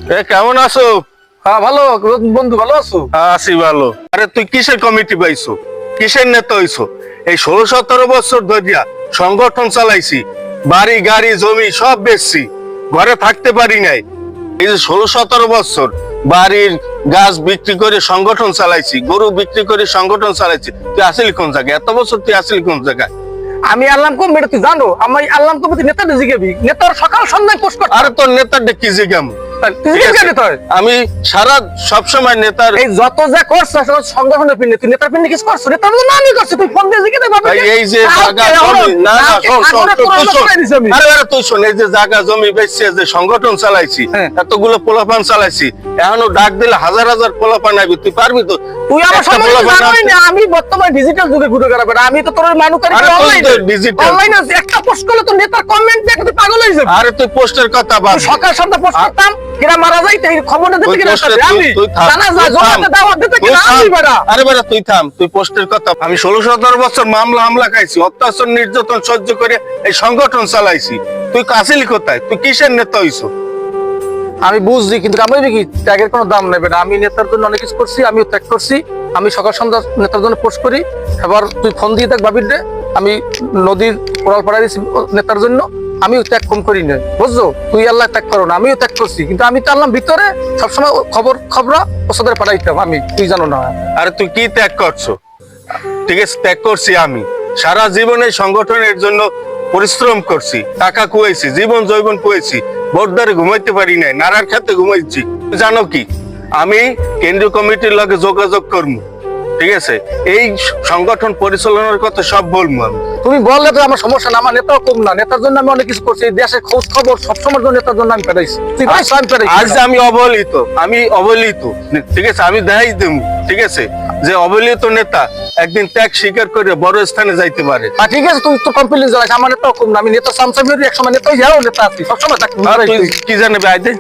কেমন আছো? হ্যাঁ ভালো বন্ধু, ভালো আছো? আছি ভালো। আরে তুই কিসের কমিটি পাইছো, কিসের নেতা হইছো? এই 16-17 বছর ধরিয়া সংগঠন চালাইছি, বাড়ি গাড়ি জমি সব বেচছি, ঘরে থাকতে পারি নাই। এই যে 16-17 বছর বাড়ির গাছ বিক্রি করে সংগঠন চালাইছি, গরু বিক্রি করে সংগঠন চালাইছি। তুই আসলি কোন জায়গায়? এত বছর তুই আসলি কোন জায়গায়? আমি আল্লাহ কম বেটা, তুই জানো আমি আল্লাহ কম নেতাটা জিজ্ঞাবি, নেতার সকাল সন্ধ্যায় পোস্ট করতে। আরে তোর নেতার কি জিজ্ঞাম? আমি সারা সবসময় নেতার এই যত যা করছ সংগঠনের পিনে, তুই নেতার পিনে কিছু করছ? নেতার না আমি করছি, তুই ফোন দিয়ে জিজ্ঞাসা করবি। এই যে জায়গা জমি, না না শোন শোন আরে আরে তুই শোন, এই যে জায়গা জমি বেচছে, যে সংগঠন চালাইছি, এতগুলো পোলাপান চালাইছি, এখনো ডাক দিলে হাজার হাজার পোলাপান আইবি, তুই পারবি তো? তুই আমার সময় জানোই না, আমি বর্তমানে ডিজিটাল যুগে ঘুরে বেড়াবো। আমি তো তোর মানুকারি অনলাইনে একটা পোস্ট করলে তোর নেতার কমেন্ট দেখে তুই পাগল হয়ে যাবি। আরে তুই পোস্টের কথা বাদ, সকাল সন্ধ্যা পোস্ট করতাম, কিরা মারা যাইতে এই খবরটা দিতে কিরা আসবে। আমি জানাজা জমাতে দাওয়াত দিতে কিরা আমি বেটা। আরে বেটা তুই থাম, তুই পোস্টের কথা। আমি 16-17 বছর মামলা হামলা খাইছি, অত্যাচার নির্যাতন সহ্য করে এই সংগঠন চালাইছি। তুই কাছিলি কোথায়? তুই কিসের নেতা হইছো? আমি বুঝছি, কিন্তু আমি কি ত্যাগের কোনো দাম নেবে না। আমি নেতার জন্য অনেক কিছু করছি, আমিও ত্যাগ করছি। আমি সকাল সন্ধ্যা নেতার জন্য পোস্ট করি। এবার তুই ফোন দিয়ে দেখ বাবির রে, আমি নদীর কোরাল পাড়াই দিচ্ছি নেতার জন্য। আমিও ত্যাগ কম করি না, বুঝছো? তুই আল্লাহ ত্যাগ করো না, আমিও ত্যাগ করছি। কিন্তু আমি তো আল্লাহ ভিতরে সবসময় খবর ওসাদের পাঠাইতাম আমি, তুই জানো না। আরে তুই কি ত্যাগ করছো? ঠিক আছে, ত্যাগ করছি আমি। সারা জীবনে সংগঠনের জন্য পরিশ্রম করছি, টাকা কুয়েছি, জীবন জৈবন কুয়েছি, বোর্ডদারে ঘুমাইতে পারি নাই, নারার খেতে ঘুমাইছি। জানো কি, আমি কেন্দ্রীয় কমিটির লগে যোগাযোগ করবো, ঠিক আছে? এই সংগঠন পরিচালনার কথা সব বলবো আমি। তুমি বললে তো আমার সমস্যা না, আমার নেতাও কম না। নেতার জন্য আমি অনেক কিছু করছি, দেশের খোঁজ খবর সবসময় জন্য নেতার জন্য আমি পাঠাইছি। তুই পাইছো, আমি পাঠাইছি। আজ আমি অবহেলিত, ঠিক আছে? আমি দেখাই দেব, ঠিক আছে, যে অবহেলিত নেতা একদিন ত্যাগ স্বীকার করে বড় স্থানে যাইতে পারে। ঠিক আছে, তুই তো কমপ্লেন জানাইস, আমার নেতাও কম না। আমি নেতা সামসামের এক সময় নেতা, যাও নেতা আছি, সবসময় থাকবি। তুই কি জানবি আইতে?